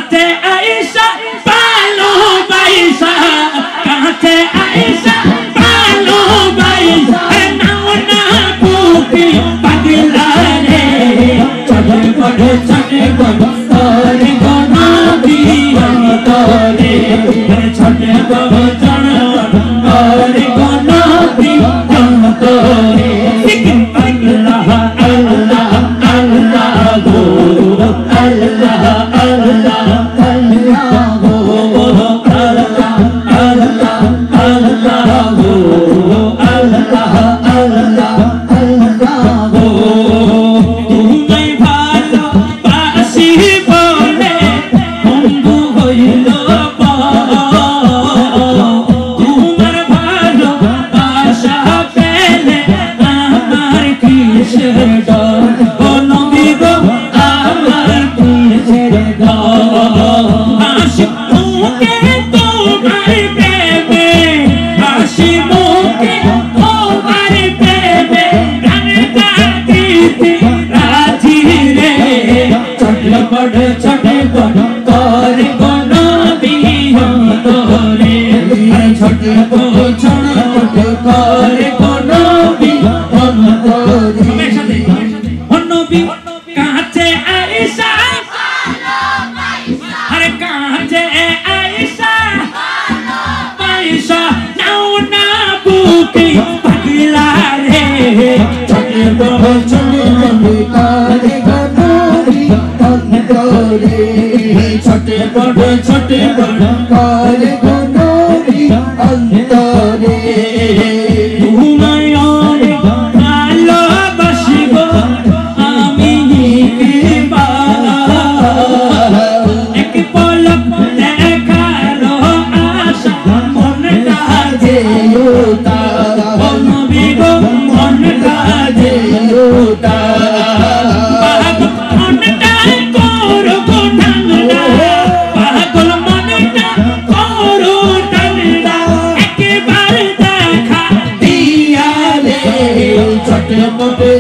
কাছে আয়েশা ভালোবাসা কাছে আয়েশা ভালোবাসা নাও না বুকে পাগলা রে চলে বড় চলে বড় তোরে গনবি তোরে চলে বড় চলে তোরে গনবি তোরে আল্লাহ আল্লাহ আল্লাহ গো আল্লাহ আল্লাহ আল্লাহ গো আল্লাহ আল্লাহ আল্লাহ গো আল্লাহ আল্লাহ আল্লাহ গো তুমি ভালোবাসি বলে বন্ধু হইল তোমার ভালোবাসা পেলে আমার কিসের ডর ও নবী গো আমার কিসের ডর হাসি মুখে তোমার প্রেমে হাসি মুখে তোমার প্রেমে গানে গাইতে রাজি রে চটে বড় করে গনবি তোরে ছোটে করে গনবি তোরে একসাথে গনবি কাছে আয়েশা আরে কাছে আয়েশা ভালোবাসা নাও না বুকে পাগলা রে ছোটে করে গনবি তোরে ছোটে বড় করে গনবি অন্তরে তোমায় অনেক ভালোবাসি গো আমি এক পলক দেখার আশা মনটা যে নবী গো মনটা যে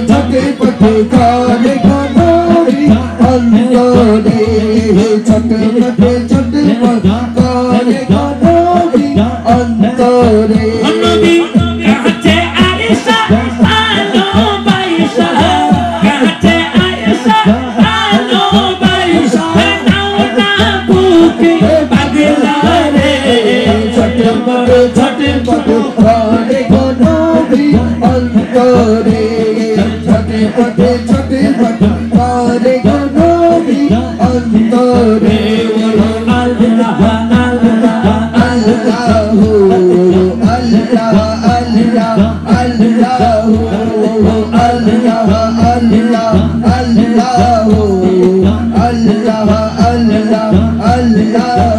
ঝটপট করে গনবি অন্তরে ঝটপট করে গনবি অন্তরে নবী কাছে আয়েশা ভালোবাসা কাছে আয়েশা ভালোবাসা নাও না বুকে পাগলা রে ঝটপট করে গনবি অন্তরে ছোটে করে গনবি অন্তরে আল্লাহ আল্লাহ আল্লাহ আল্লাহ আল্লাহ আল্লাহ আল্লাহ আল্লাহ আল্লাহ আল্লাহ আল্লাহ আল্লাহ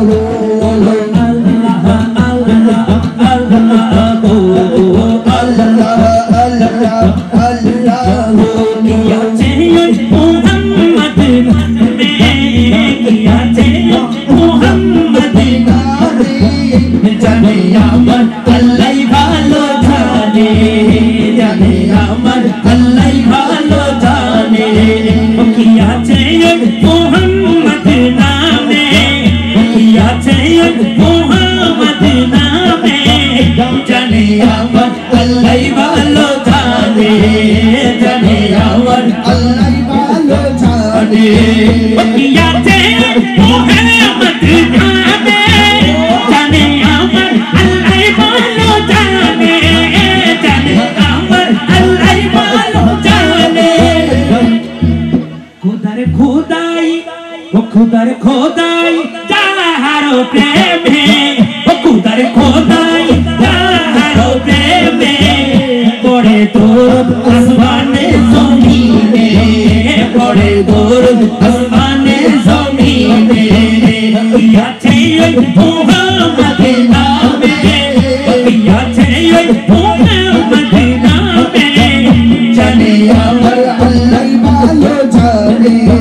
खुदार खोदाई जाहारो प्रेमे खुदार खोदाई जाहारो प्रेमे पड़े तोर आसमाने जमीने पड़े तोर आसमाने जमीने या चाहिए मोहम्मद नामे या चाहिए मोहम्मद नामे जाने अमर अल्लाह वालो जाने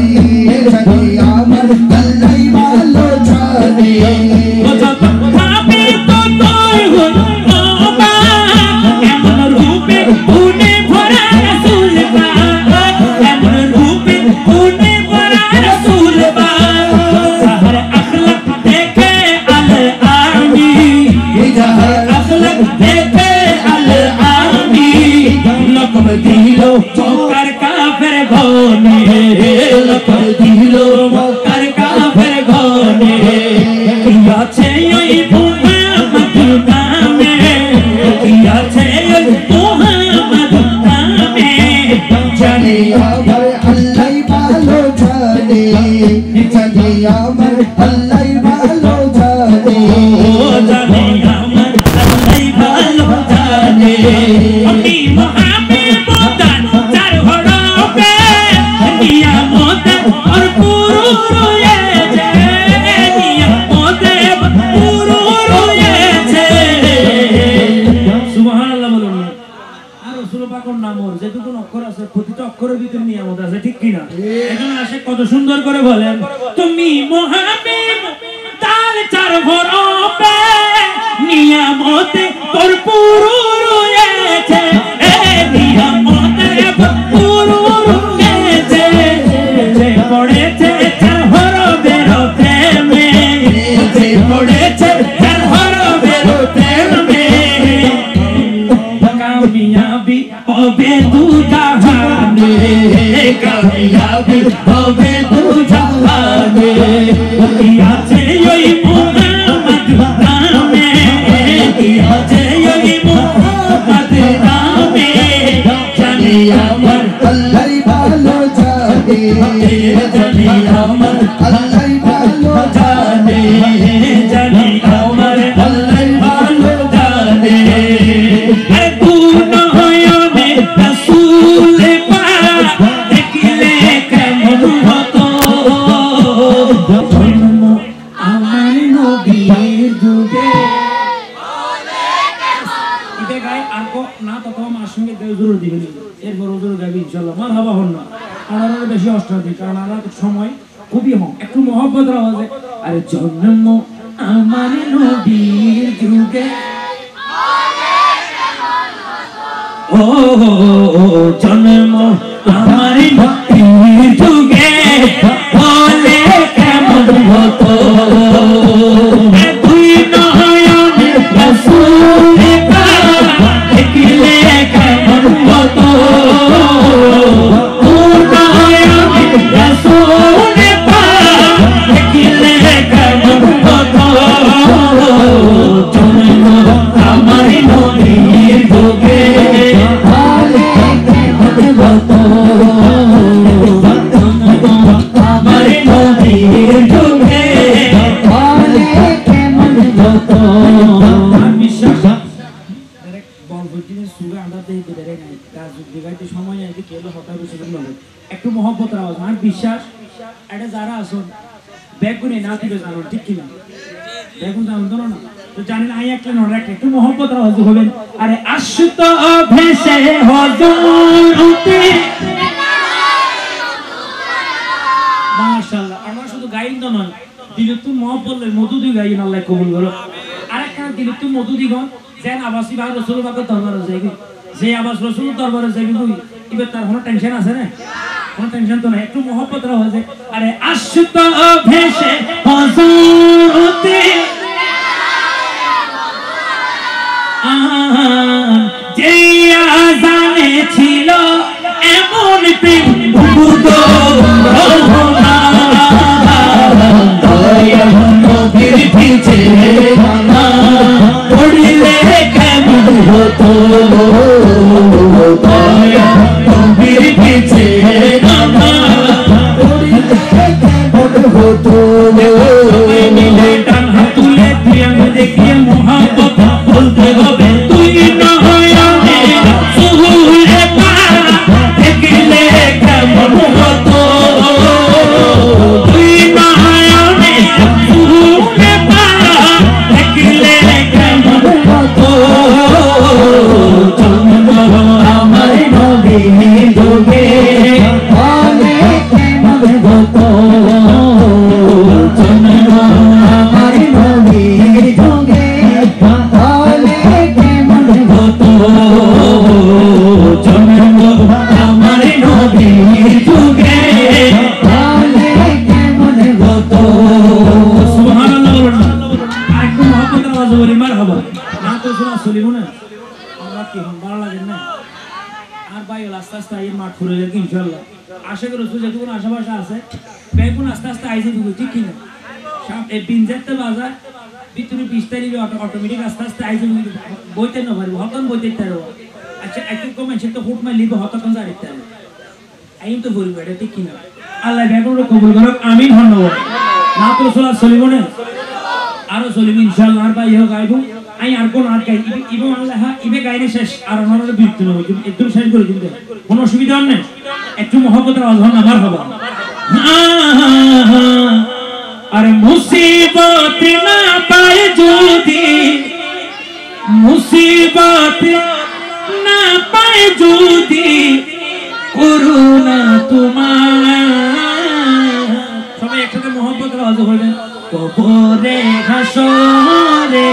মক্কার কাফের ঘনে লক্ষ্য দিল মক্কার কাফের ঘনে কি আছে ওই মুহাম্মদ নামে কি আছে ওই মুহাম্মদ নামে জানে আমার আল্লাহ ভালো জানে জানে আমার আল্লাহ ভালো জানে জানে আমার আল্লাহ ভালো জানে আমি মুহাম্মদ চার হরফে নিয়ামত ভরপুর রয়েছে নিয়ামত ভরপুর রয়েছে সুবহানাল্লাহ বলুন আর রাসূল পাকের নামর যেটুকু অক্ষর আছে প্রতিটা অক্ষরের ভিতরে নিয়ামত আছে ঠিক কি না এজন্য আসে কত সুন্দর করে বলেন তুমি মুহাম্মদ তার চার হরফে নিয়ামত ভরপুর রয়েছে নিয়ামত ভরপুর রয়েছে যে পড়েছে চার হরফের প্রেমে যে পড়েছে চার হরফের প্রেমে কামিয়াবি হবে দু জাহানে কামিয়াবি হবে দু জাহানে কি আছে ওই মুহাম্মদ নামে কি আছে ওই মুহাম্মদ নামে জানি আমার আল্লাহ ভালো জানে জানি আমার আল্লাহ ভালো জানে জানি আমার আল্লাহ ভালো জানে তু নয়নে রাসূল পাক দেখলে কেমন হতো জন্ম আমার নবীর যুগে এটা গায় আর কো না তত আমার সঙ্গে গায় জরুর দিবেন এরপর জরুর গাবি ইনশাআল্লাহ মারহাবা হন না আর বেশি অষ্টাদি কারণ আর সময় খুবই কম একটু মহব্বত রাখে আরে জন্ম আমার নবীর যুগে ও জন্ম আমার নবীর যুগে বলে কেমন হতো তুই নয়নে রাসূল পাক দেখলে কেমন হতো তুই নয়নে রাসূল পাক দেখলে কেমন হতো জন্ম আমার নবীর যুগে আমার নবীর যুগে একটু মহব্বত আওয়াজ আমার বিশ্বাস এটা যারা আসুন বেগুনে না দিবে জানো ঠিক কিনা বেগুন জানো তো না তো জানেন আই একটা নড়া একটু মহব্বত আওয়াজ হবেন আরে আশুত ভেসে হজরতে মাশাআল্লাহ আমরা শুধু গাইন তো নয় দিলে তো মহব্বতের মধু দি গাইন আল্লাহ কবুল করো আরেকটা দিলে তো মধু দি গান যেন আবাসি বা রাসূল পাকের দরবারে যাইবি যে আবাস রাসূল দরবারে যাইবি কই ইবে তার কোনো টেনশন আছে না কোনো টেনশন তো না একটু মহব্বত রাখো যে আরে আশুত ভেসে হজরতে যে আজানে ছিল এমন প্রেম বুদো রহনা দয়া নবীর পিছে না পড়লে কেমন হতো দয়া নবীর পিছে না পড়লে কেমন হতো মিলে ডান হাত তুলে প্রিয়াং দেখিয়ে মোহাম্মত বলতে হবে তুই নয়নে রাসূল পাক দেখলে কেমন হতো তুই নয়নে রাসূল পাক দেখলে কেমন হতো জন্ম আমার নবীর যুগে বলে কেমন হতো জন্ম আমার নবীর যুগে বলে কেমন হতো জন্ম আমার নবীর যুগে বলে কেমন হতো সুবহানাল্লাহ আরেকটু মহব্বতের আওয়াজ বলি মারহাবা না তো শোনা চলিব না আমরা কি ভালো লাগে না আর ভাই আস্তে আস্তে আইয়ের মাঠ ফুরে যাবে ইনশাআল্লাহ আশা করি রসুল যেটুকুন আশেপাশে আছে বেগুন আস্তে আস্তে আইজে দিব ঠিক কিনা এই বিনজাতে বাজার ভিতরে 20 তারিখে অটোমেটিক আস্তে আস্তে আইজে বইতে না পারবো হতন বইতে পারবো আচ্ছা একটু কমে সেটা হুট মাই লিব হতন যাইতে পারবো আইন তো বলবো এটা ঠিক কিনা আল্লাহ বেগুন কবুল করুক আমিন ধন্যবাদ না তো রসুল চলিব না আরো চলিব ইনশাআল্লাহ আর ভাই হোক আইবো আই আর কোন আর গাই ইবে আল্লাহ ইবে গাইলে শেষ আর ওনার বিরক্ত না হই একটু শেষ করে দিন কোনো অসুবিধা নেই একটু মহব্বতের আহ্বান আমার হবে আরে মুসিবত না পায় যদি মুসিবত না পায় যদি করুণা তোমার সবাই একসাথে মহব্বতের আওয়াজ বলবেন কবরে হাসরে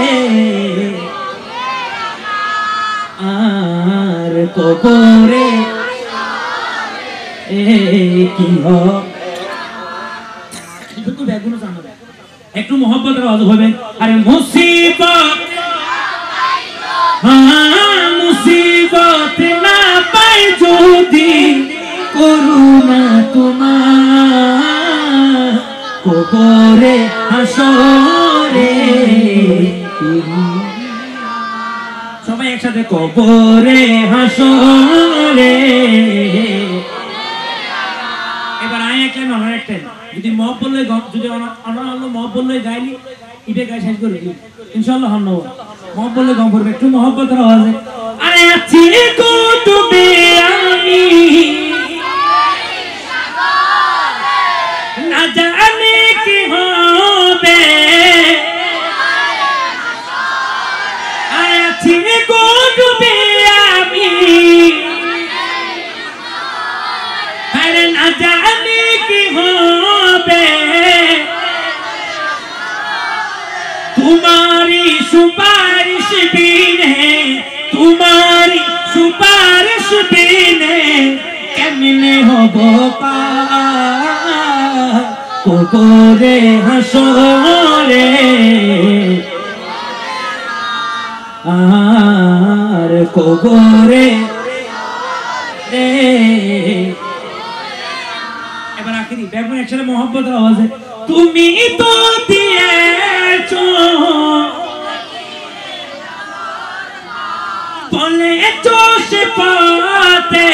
আর কবরে কি হবে বেগুন জানো একটু মহব্বতের আওয়াজ হবে আরে মুসিবত মুসিবত না পাই যদি করুণা তোমার কবরে হাসরে সবাই একসাথে কবরে হাসরে এবার আয় একটা নয় একটা যদি মহ বললে যদি অনান্য মহ বললে গাইলি ইবে গাই শেষ করে দিই ইনশাআল্লাহ ধন্যবাদ মহ বললে গম পড়বে একটু মহব্বতের আওয়াজে আরে আছি গো তুমি আমি না জানি কি হবে আরে আছি গো তুমি আমি আরে না জানি কি হবে तुम्हारी सुपारिश बिने तुम्हारी सुपारिश बिने केमने होबो पार कबरे हासरे आर कबरे এবার আখেরি বেগুন একসাথে মহব্বতের আওয়াজে তুমি তো দিয়েছো বলেছো সে পাতে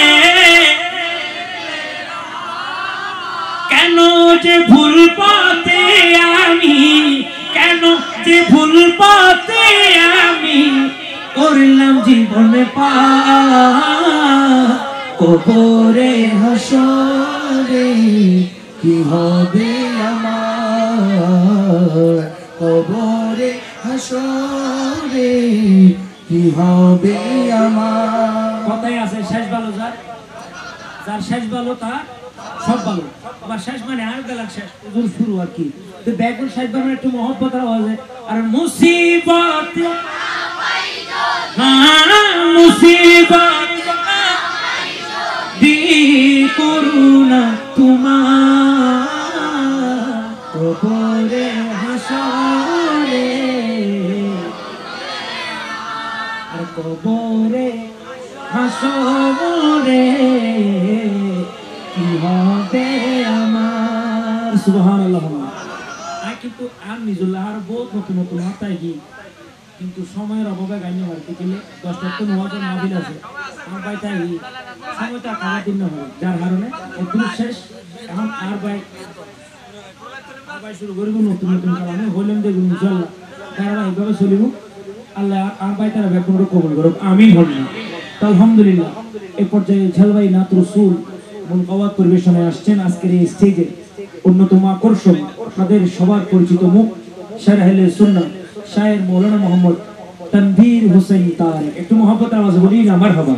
কেন যে ভুল পথে আমি কেন যে ভুল পথে আমি করলাম জীবনে পার কবরে হাসরে কি হবে আমার কবরে হাসরে কি হবে আমার কথাই আছে শেষ ভালো যার শেষ ভালো তার সব ভালো আবার শেষ মানে আর গেলাম শেষ দূর শুরু আর কি তো বেগুন শেষ ভালো একটু মহব্বতের আওয়াজে আর মুসিবত মুসিবত দি করুণা তোমার কবরে হাসরে আর কবরে হাসরে কি হবে আমার সুবহানাল্লাহ কিন্তু আর নিজুল্লাহ আর বহুত নতুন নতুন মাথায় কি কিন্তু সময়ের অভাবে গাইনি মারতে গেলে 10টা তো নওয়াজের মাহফিল আছে আমার ভাই তাই সময়টা খাবার দিন না হয় যার কারণে একদম শেষ এখন আর ভাই শুরু করব নতুন নতুন কারণে হইলাম দেখুন ইনশাআল্লাহ তারা এইভাবে চলিব আল্লাহ আর ভাই তারা বেকুন কবুল করুক আমিন বলুন তো আলহামদুলিল্লাহ এই পর্যায়ে ছেল ভাই নাত রাসূল মুনকাওয়াত পরিবেশনে আসছেন আজকের এই স্টেজে অন্যতম আকর্ষণ আপনাদের সবার পরিচিত মুখ শায়র আহলে সুন্নাহ শায়র মাওলানা মোহাম্মদ তানভীর হোসেন তারেক একটু মহব্বতের আওয়াজে বলি না মারহাবা